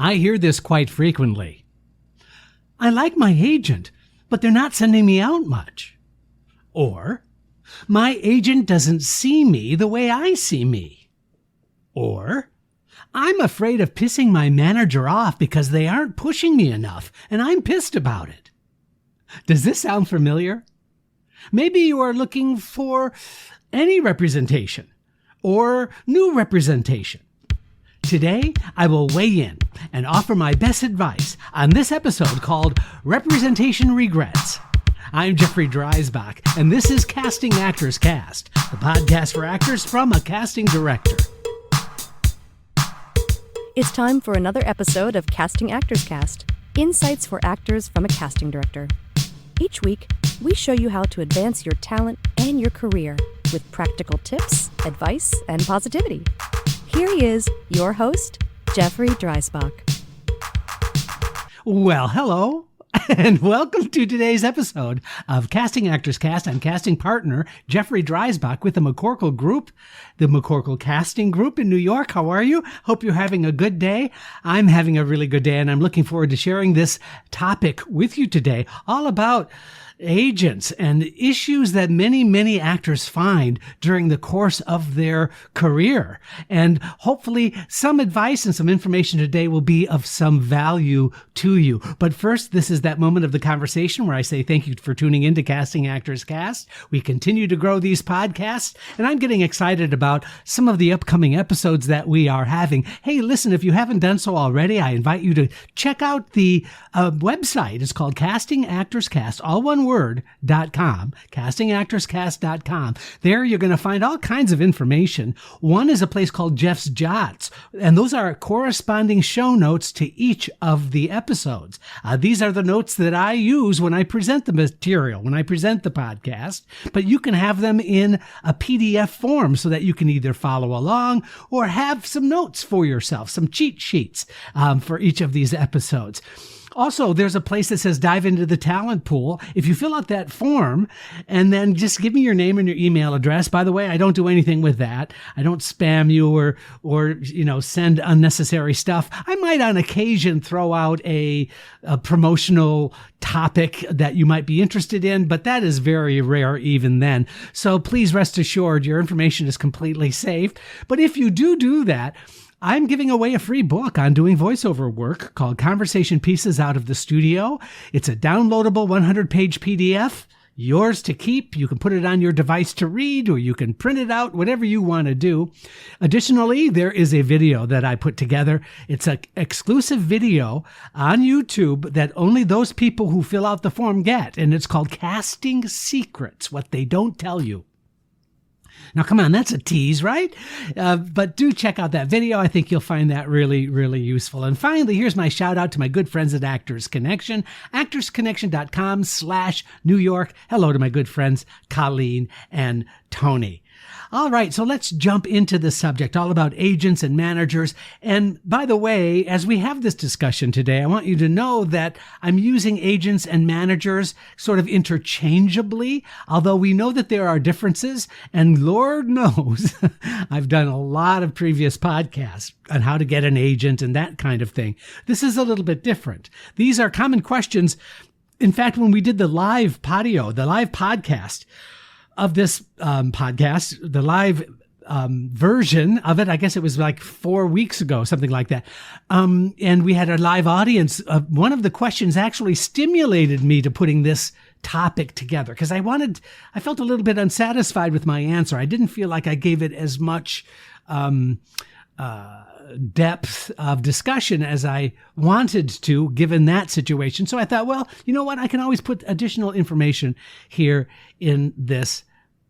I hear this quite frequently. I like my agent, but they're not sending me out much. Or, my agent doesn't see me the way I see me. Or, I'm afraid of pissing my manager off because they aren't pushing me enough, and I'm pissed about it. Does this sound familiar? Maybe you are looking for any representation or new representation. Today, I will weigh in and offer my best advice on this episode called Representation Regrets. I'm Jeffrey Dreisbach, and this is Casting Actors Cast, the podcast for actors from a casting director. It's time for another episode of Casting Actors Cast, insights for actors from a casting director. Each week, we show you how to advance your talent and your career with practical tips, advice, and positivity. Here he is, your host, Jeffrey Dreisbach. Well, hello, and welcome to today's episode of Casting Actors Cast. I'm casting partner Jeffrey Dreisbach with the McCorkle Group, the McCorkle Casting Group in New York. How are you? Hope you're having a good day. I'm having a really good day, and I'm looking forward to sharing this topic with you today, all about agents and issues that many actors find during the course of their career. And hopefully some advice and some information today will be of some value to you. But first, this is that moment of the conversation where I say thank you for tuning in to Casting Actors Cast. We continue to grow these podcasts, and I'm getting excited about some of the upcoming episodes that we are having. Hey, listen, if you haven't done so already, I invite you to check out the website. It's called Casting Actors Cast, all one word.com, castingactorscast.com. There you're going to find all kinds of information. One is a place called Jeff's Jots, and those are corresponding show notes to each of the episodes. These are the notes that I use when I present the material, when I present the podcast, but you can have them in a PDF form so that you can either follow along or have some notes for yourself, some cheat sheets for each of these episodes. Also, there's a place that says dive into the talent pool. If you fill out that form and then just give me your name and your email address. By the way, I don't do anything with that. I don't spam you or send unnecessary stuff. I might on occasion throw out a promotional topic that you might be interested in, but that is very rare even then. So please rest assured your information is completely safe. But if you do that, I'm giving away a free book on doing voiceover work called Conversation Pieces Out of the Studio. It's a downloadable 100-page PDF, yours to keep. You can put it on your device to read, or you can print it out, whatever you want to do. Additionally, there is a video that I put together. It's an exclusive video on YouTube that only those people who fill out the form get, and it's called Casting Secrets, What They Don't Tell You. Now, come on, that's a tease, right? But do check out that video. I think you'll find that really useful. And finally, here's my shout out to my good friends at Actors Connection, actorsconnection.com/New York. Hello to my good friends, Colleen and Tony. All right, so let's jump into the subject, all about agents and managers. And by the way, as we have this discussion today, I want you to know that I'm using agents and managers sort of interchangeably, although we know that there are differences. And Lord knows, I've done a lot of previous podcasts on how to get an agent and that kind of thing. This is a little bit different. These are common questions. In fact, when we did the live podcast of this podcast, the live version of it, I guess it was like 4 weeks ago, something like that. And we had a live audience. One of the questions actually stimulated me to putting this topic together because I felt a little bit unsatisfied with my answer. I didn't feel like I gave it as much depth of discussion as I wanted to, given that situation. So I thought, well, you know what? I can always put additional information here in this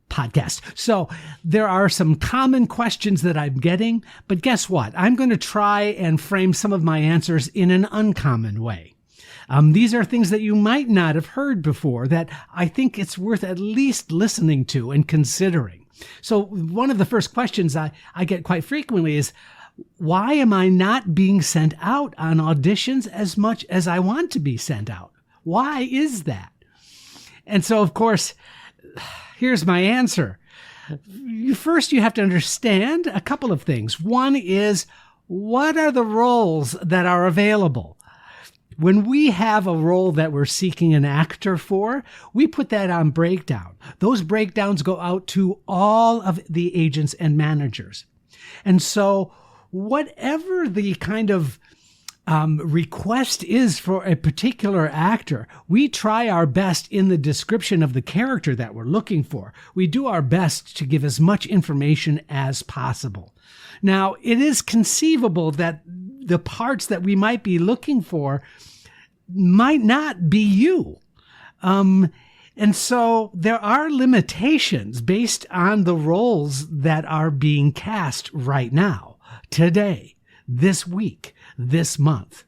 podcast. So there are some common questions that I'm getting, but guess what? I'm going to try and frame some of my answers in an uncommon way. These are things that you might not have heard before that I think it's worth at least listening to and considering. So one of the first questions I get quite frequently is, why am I not being sent out on auditions as much as I want to be sent out? Why is that? And so, of course, here's my answer. First, you have to understand a couple of things. One is, what are the roles that are available? When we have a role that we're seeking an actor for, we put that on breakdown. Those breakdowns go out to all of the agents and managers. And so whatever the kind of request is for a particular actor, we try our best in the description of the character that we're looking for. We do our best to give as much information as possible. Now, it is conceivable that the parts that we might be looking for might not be you. And so there are limitations based on the roles that are being cast right now, today, this week, this month.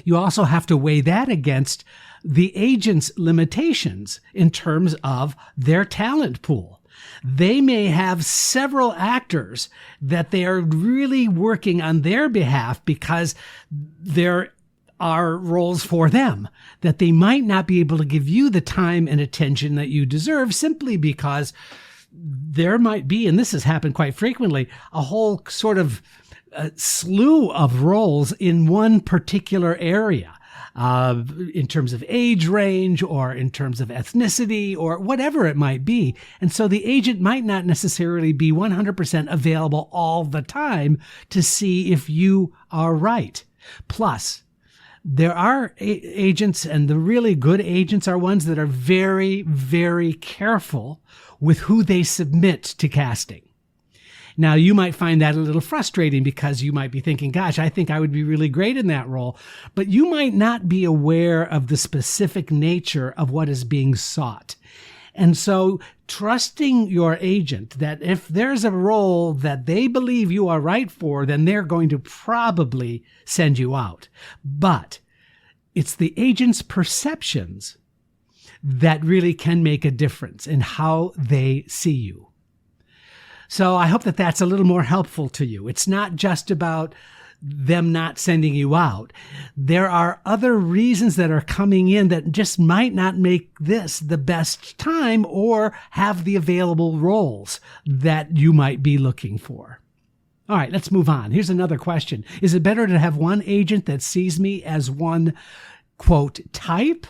You also have to weigh that against the agent's limitations in terms of their talent pool. They may have several actors that they are really working on their behalf because there are roles for them that they might not be able to give you the time and attention that you deserve, simply because there might be, and this has happened quite frequently, a whole sort of slew of roles in one particular area, in terms of age range or in terms of ethnicity or whatever it might be. And so the agent might not necessarily be 100% available all the time to see if you are right. Plus, there are agents, and the really good agents are ones that are very, very careful with who they submit to casting. Now, you might find that a little frustrating because you might be thinking, gosh, I think I would be really great in that role. But you might not be aware of the specific nature of what is being sought. And so trusting your agent that if there's a role that they believe you are right for, then they're going to probably send you out. But it's the agent's perceptions that really can make a difference in how they see you. So I hope that that's a little more helpful to you. It's not just about them not sending you out. There are other reasons that are coming in that just might not make this the best time or have the available roles that you might be looking for. All right, let's move on. Here's another question. Is it better to have one agent that sees me as one, quote, type,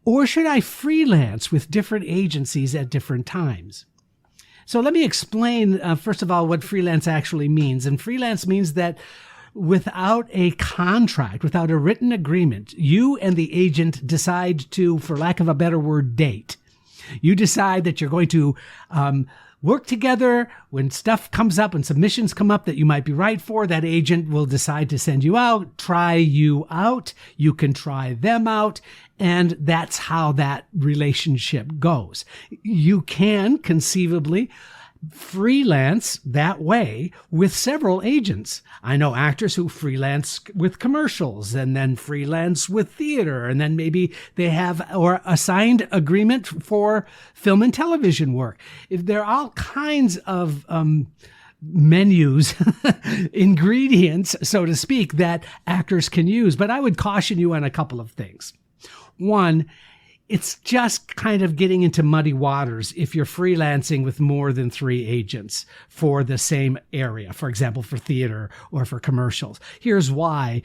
or should I freelance with different agencies at different times? So let me explain, first of all, what freelance actually means. And freelance means that without a contract, without a written agreement, you and the agent decide to, for lack of a better word, date. You decide that you're going to work together. When stuff comes up, when submissions come up that you might be right for, that agent will decide to send you out, try you out. You can try them out. And that's how that relationship goes. You can conceivably freelance that way with several agents. I know actors who freelance with commercials and then freelance with theater, and then maybe they have or a signed agreement for film and television work. If there are all kinds of menus, ingredients, so to speak, that actors can use. But I would caution you on a couple of things. One, it's just kind of getting into muddy waters if you're freelancing with more than 3 agents for the same area, for example, for theater or for commercials. Here's why.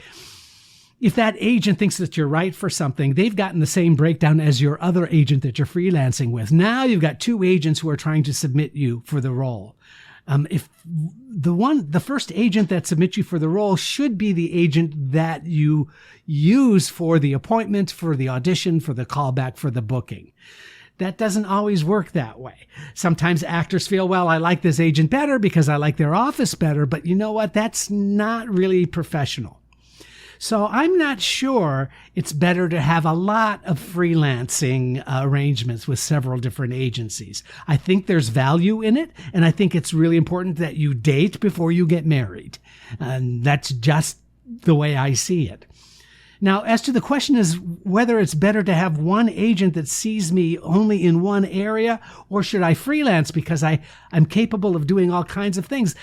If that agent thinks that you're right for something, they've gotten the same breakdown as your other agent that you're freelancing with. Now you've got 2 agents who are trying to submit you for the role. If the first agent that submits you for the role should be the agent that you use for the appointment, for the audition, for the callback, for the booking. That doesn't always work that way. Sometimes actors feel, well, I like this agent better because I like their office better, but you know what? That's not really professional. So I'm not sure it's better to have a lot of freelancing arrangements with several different agencies. I think there's value in it, and I think it's really important that you date before you get married. And that's just the way I see it. Now, as to the question is whether it's better to have one agent that sees me only in one area, or should I freelance because I'm capable of doing all kinds of things?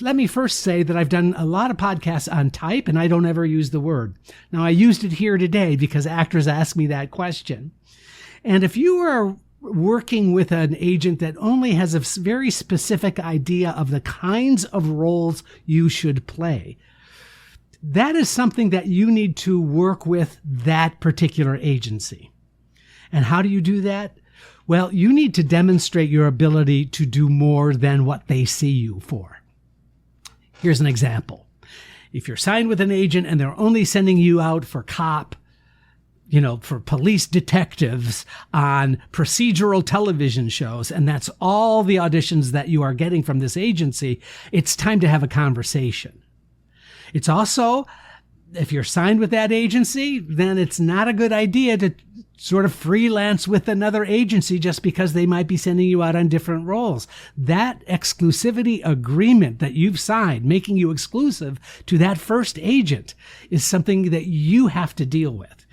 Let me first say that I've done a lot of podcasts on type, and I don't ever use the word. Now, I used it here today because actors ask me that question. And if you are working with an agent that only has a very specific idea of the kinds of roles you should play, that is something that you need to work with that particular agency. And how do you do that? Well, you need to demonstrate your ability to do more than what they see you for. Here's an example. If you're signed with an agent and they're only sending you out for for police detectives on procedural television shows, and that's all the auditions that you are getting from this agency, it's time to have a conversation. It's also, if you're signed with that agency, then it's not a good idea to sort of freelance with another agency just because they might be sending you out on different roles. That exclusivity agreement that you've signed, making you exclusive to that first agent, is something that you have to deal with.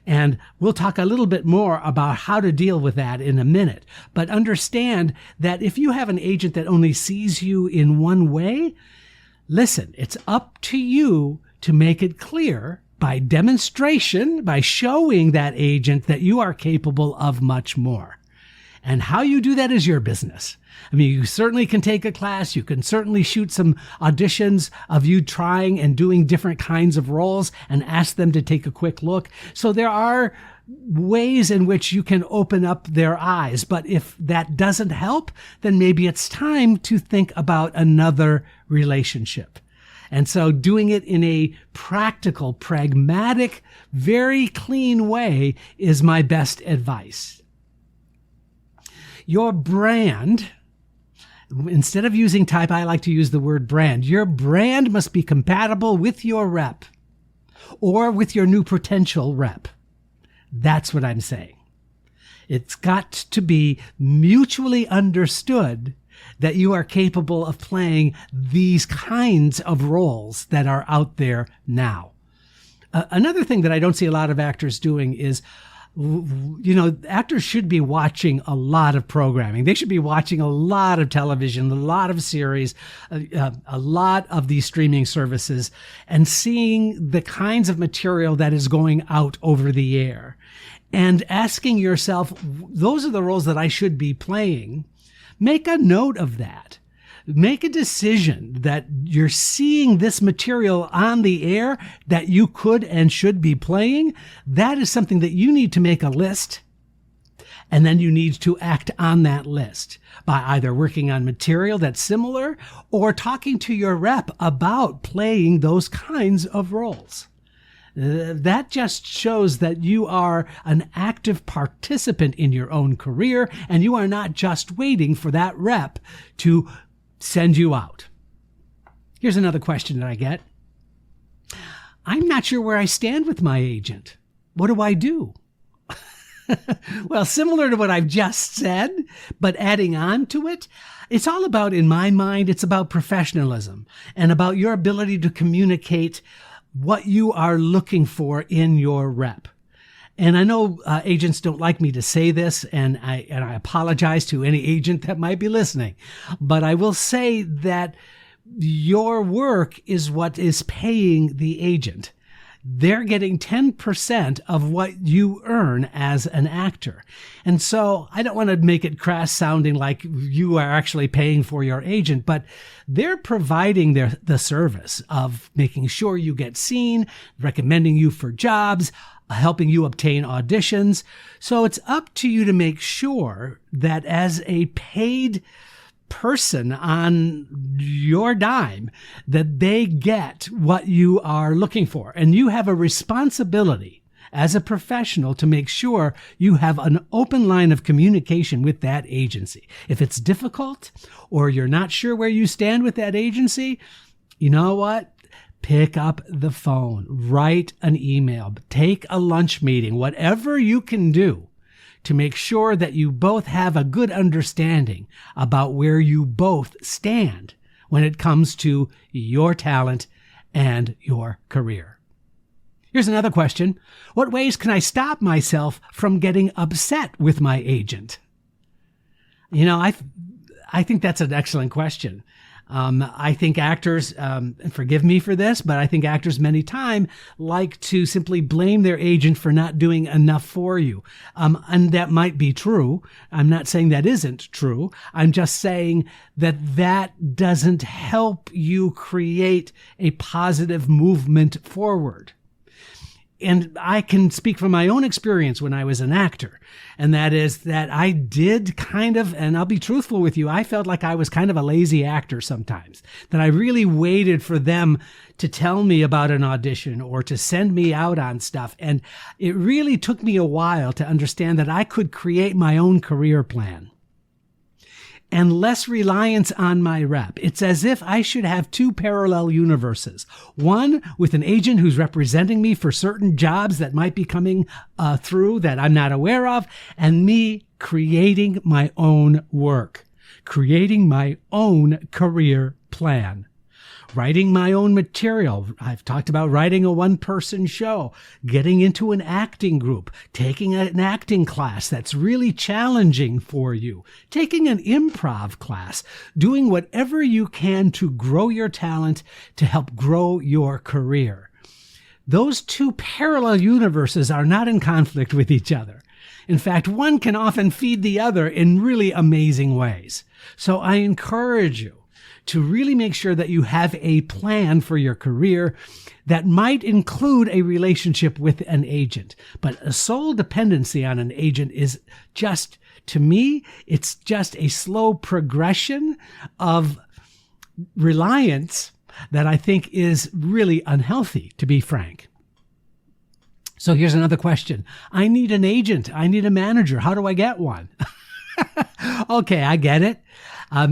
And we'll talk a little bit more about how to deal with that in a minute. But understand that if you have an agent that only sees you in one way, listen, it's up to you to make it clear by demonstration, by showing that agent that you are capable of much more. And how you do that is your business. I mean, you certainly can take a class. You can certainly shoot some auditions of you trying and doing different kinds of roles and ask them to take a quick look. So there are ways in which you can open up their eyes. But if that doesn't help, then maybe it's time to think about another relationship. And so doing it in a practical, pragmatic, very clean way is my best advice. Your brand, instead of using type, I like to use the word brand. Your brand must be compatible with your rep or with your new potential rep. That's what I'm saying. It's got to be mutually understood that you are capable of playing these kinds of roles that are out there now. Another thing that I don't see a lot of actors doing is, actors should be watching a lot of programming. They should be watching a lot of television, a lot of series, a lot of these streaming services, and seeing the kinds of material that is going out over the air and asking yourself, those are the roles that I should be playing. Make a note of that. Make a decision that you're seeing this material on the air that you could and should be playing. That is something that you need to make a list, and then you need to act on that list by either working on material that's similar or talking to your rep about playing those kinds of roles. That just shows that you are an active participant in your own career, and you are not just waiting for that rep to send you out. Here's another question that I get. I'm not sure where I stand with my agent. What do I do? Well, similar to what I've just said, but adding on to it, it's all about, in my mind, it's about professionalism and about your ability to communicate what you are looking for in your rep. And I know agents don't like me to say this, and I apologize to any agent that might be listening, but I will say that your work is what is paying the agent. They're getting 10% of what you earn as an actor. And so I don't want to make it crass sounding like you are actually paying for your agent, but they're providing the service of making sure you get seen, recommending you for jobs, helping you obtain auditions. So it's up to you to make sure that as a paid person on your dime, that they get what you are looking for. And you have a responsibility as a professional to make sure you have an open line of communication with that agency. If it's difficult or you're not sure where you stand with that agency, you know what? Pick up the phone, write an email, take a lunch meeting, whatever you can do to make sure that you both have a good understanding about where you both stand when it comes to your talent and your career. Here's another question. What ways can I stop myself from getting upset with my agent? I think that's an excellent question. I think actors, and forgive me for this, but I think actors many times like to simply blame their agent for not doing enough for you. And that might be true. I'm not saying that isn't true. I'm just saying that doesn't help you create a positive movement forward. And I can speak from my own experience when I was an actor. And that is that I did kind of, and I'll be truthful with you, I felt like I was kind of a lazy actor sometimes. That I really waited for them to tell me about an audition or to send me out on stuff. And it really took me a while to understand that I could create my own career plan. And less reliance on my rep. It's as if I should have two parallel universes. One with an agent who's representing me for certain jobs that might be coming through that I'm not aware of, and me creating my own work, creating my own career plan. Writing my own material. I've talked about writing a one-person show, getting into an acting group, taking an acting class that's really challenging for you, taking an improv class, doing whatever you can to grow your talent, to help grow your career. Those two parallel universes are not in conflict with each other. In fact, one can often feed the other in really amazing ways. So I encourage you to really make sure that you have a plan for your career that might include a relationship with an agent. But a sole dependency on an agent is just, to me, it's just a slow progression of reliance that I think is really unhealthy, to be frank. So here's another question. I need an agent. I need a manager. How do I get one? Okay, I get it.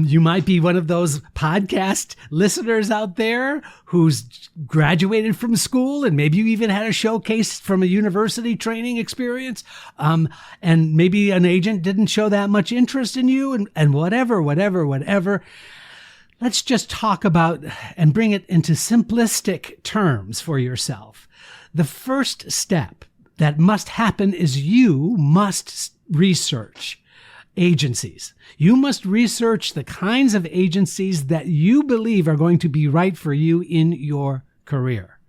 You might be one of those podcast listeners out there who's graduated from school and maybe you even had a showcase from a university training experience. And maybe an agent didn't show that much interest in you and whatever. Let's just talk about and bring it into simplistic terms for yourself. The first step that must happen is you must research agencies. You must research the kinds of agencies that you believe are going to be right for you in your career.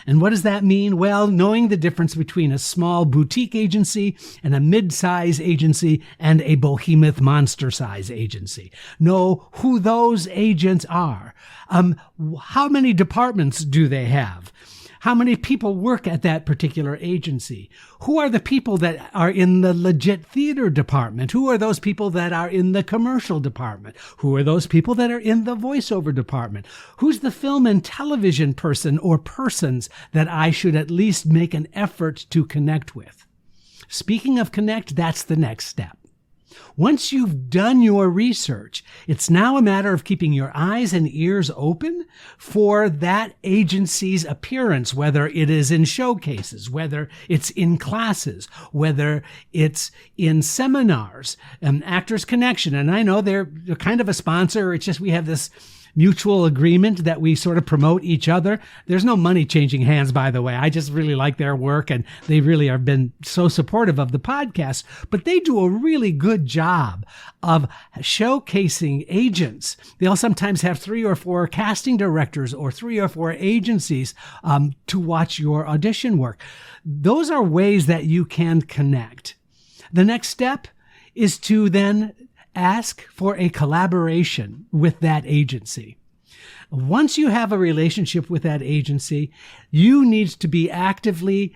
And what does that mean? Well, knowing the difference between a small boutique agency and a mid-size agency and a behemoth monster-size agency. Know who those agents are. How many departments do they have? How many people work at that particular agency? Who are the people that are in the legit theater department? Who are those people that are in the commercial department? Who are those people that are in the voiceover department? Who's the film and television person or persons that I should at least make an effort to connect with? Speaking of connect, that's the next step. Once you've done your research, it's now a matter of keeping your eyes and ears open for that agency's appearance, whether it is in showcases, whether it's in classes, whether it's in seminars, Actors Connection. And I know they're kind of a sponsor. It's just we have this mutual agreement that we sort of promote each other. There's no money changing hands, by the way. I just really like their work, and they really have been so supportive of the podcast. But they do a really good job of showcasing agents. They'll sometimes have 3 or 4 casting directors or 3 or 4 agencies to watch your audition work. Those are ways that you can connect. The next step is to then ask for a collaboration with that agency. Once you have a relationship with that agency, you need to be actively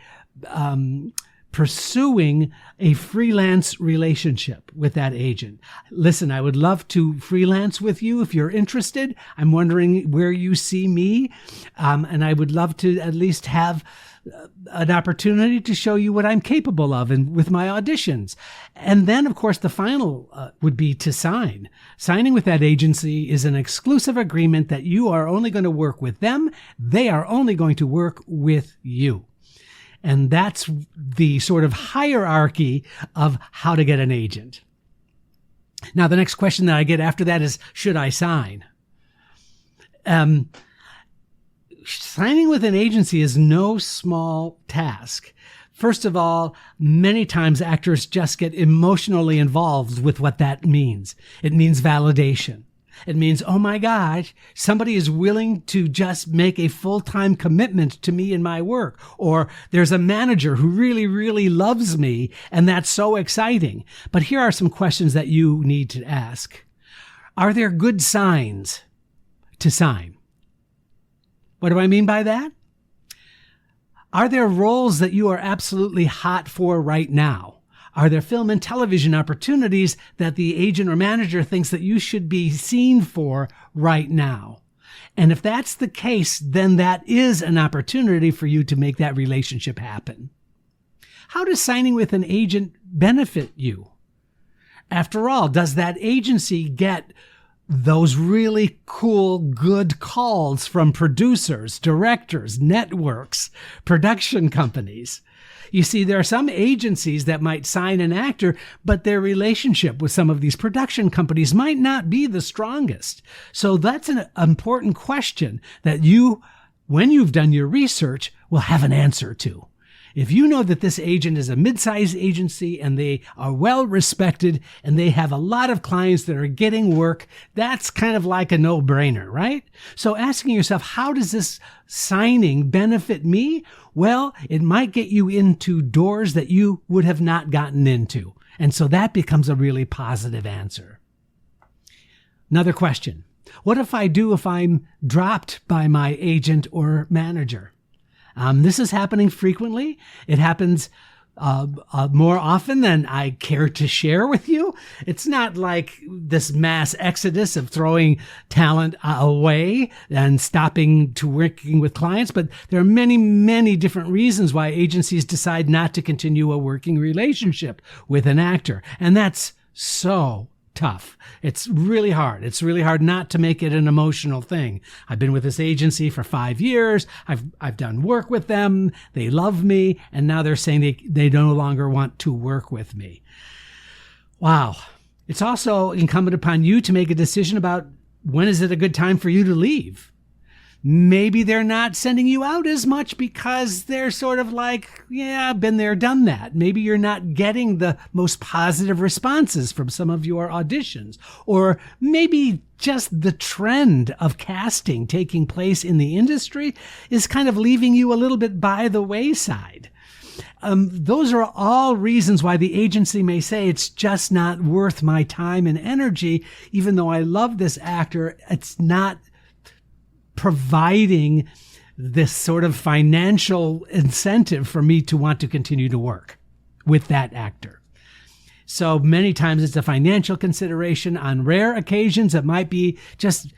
pursuing a freelance relationship with that agent. Listen, I would love to freelance with you if you're interested. I'm wondering where you see me, and I would love to at least have an opportunity to show you what I'm capable of and with my auditions. And then, of course, the final would be to sign. Signing with that agency is an exclusive agreement that you are only going to work with them. They are only going to work with you. And that's the sort of hierarchy of how to get an agent. Now, the next question that I get after that is, should I sign? Signing with an agency is no small task. First of all, many times actors just get emotionally involved with what that means. It means validation. It means, oh my gosh, somebody is willing to just make a full-time commitment to me and my work. Or there's a manager who really, really loves me, and that's so exciting. But here are some questions that you need to ask. Are there good signs to sign? What do I mean by that? Are there roles that you are absolutely hot for right now? Are there film and television opportunities that the agent or manager thinks that you should be seen for right now? And if that's the case, then that is an opportunity for you to make that relationship happen. How does signing with an agent benefit you? After all, does that agency get those really cool, good calls from producers, directors, networks, production companies? You see, there are some agencies that might sign an actor, but their relationship with some of these production companies might not be the strongest. So that's an important question that you, when you've done your research, will have an answer to. If you know that this agent is a mid-sized agency and they are well respected and they have a lot of clients that are getting work, that's kind of like a no-brainer, right? So asking yourself, how does this signing benefit me? Well, it might get you into doors that you would have not gotten into. And so that becomes a really positive answer. Another question. What if I'm dropped by my agent or manager? This is happening frequently. It happens more often than I care to share with you. It's not like this mass exodus of throwing talent away and stopping to working with clients, but there are many, many different reasons why agencies decide not to continue a working relationship with an actor. And that's so tough. It's really hard. It's really hard not to make it an emotional thing. I've been with this agency for 5 years. I've done work with them. They love me. And now they're saying they no longer want to work with me. Wow. It's also incumbent upon you to make a decision about when is it a good time for you to leave. Maybe they're not sending you out as much because they're sort of like, yeah, been there, done that. Maybe you're not getting the most positive responses from some of your auditions. Or maybe just the trend of casting taking place in the industry is kind of leaving you a little bit by the wayside. Those are all reasons why the agency may say it's just not worth my time and energy. Even though I love this actor, it's not providing this sort of financial incentive for me to want to continue to work with that actor. So many times it's a financial consideration. On rare occasions, it might be just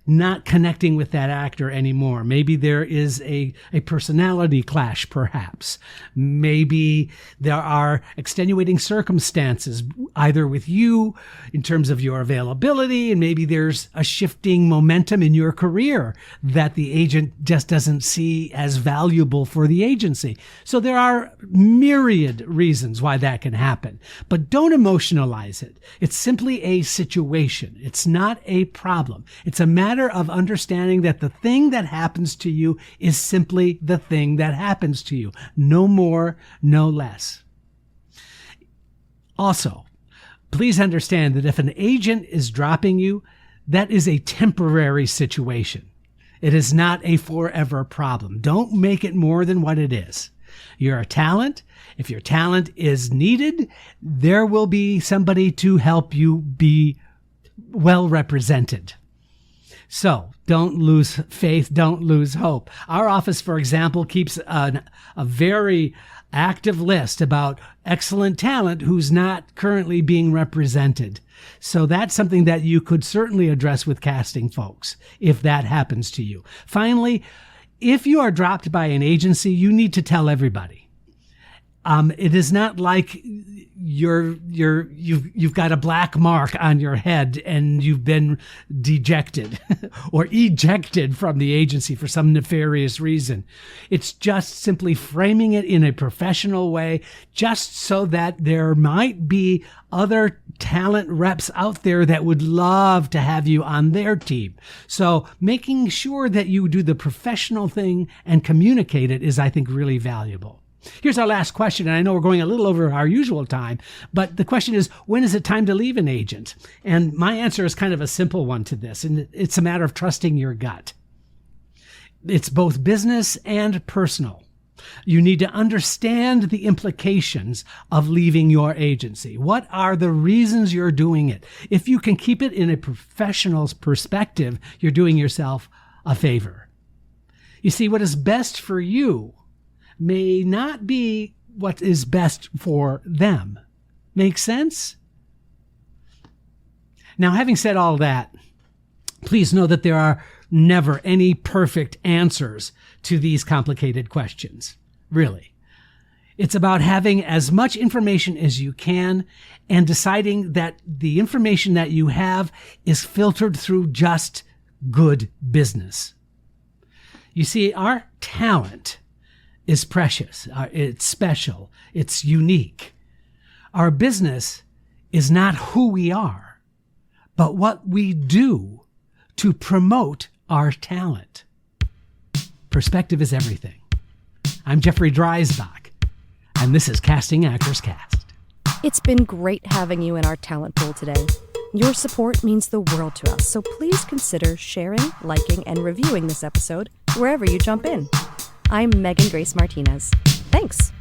not connecting with that actor anymore. Maybe there is a personality clash, perhaps. Maybe there are extenuating circumstances, either with you in terms of your availability, and maybe there's a shifting momentum in your career that the agent just doesn't see as valuable for the agency. So there are myriad reasons why that can happen. But don't emotionalize it. It's simply a situation. It's not a problem. It's a matter of understanding that the thing that happens to you is simply the thing that happens to you. No more, no less. Also, please understand that if an agent is dropping you, that is a temporary situation. It is not a forever problem. Don't make it more than what it is. You're a talent. If your talent is needed, there will be somebody to help you be well represented. So don't lose faith. Don't lose hope. Our office, for example, keeps a very active list about excellent talent who's not currently being represented. So that's something that you could certainly address with casting folks if that happens to you. Finally, if you are dropped by an agency, you need to tell everybody. It is not like you've got a black mark on your head and you've been dejected or ejected from the agency for some nefarious reason. It's just simply framing it in a professional way, just so that there might be other talent reps out there that would love to have you on their team. So making sure that you do the professional thing and communicate it is, I think, really valuable. Here's our last question, and I know we're going a little over our usual time, but the question is, when is it time to leave an agent? And my answer is kind of a simple one to this, and it's a matter of trusting your gut. It's both business and personal. You need to understand the implications of leaving your agency. What are the reasons you're doing it? If you can keep it in a professional's perspective, you're doing yourself a favor. You see, what is best for you may not be what is best for them. Make sense? Now, having said all that, please know that there are never any perfect answers to these complicated questions. Really. It's about having as much information as you can and deciding that the information that you have is filtered through just good business. You see, our talent is precious. It's special. It's unique. Our business is not who we are, but what we do to promote our talent. Perspective is everything. I'm Jeffrey Dreisbach, and this is Casting Actors Cast. It's been great having you in our talent pool today. Your support means the world to us, so please consider sharing, liking, and reviewing this episode wherever you jump in. I'm Megan Grace Martinez. Thanks.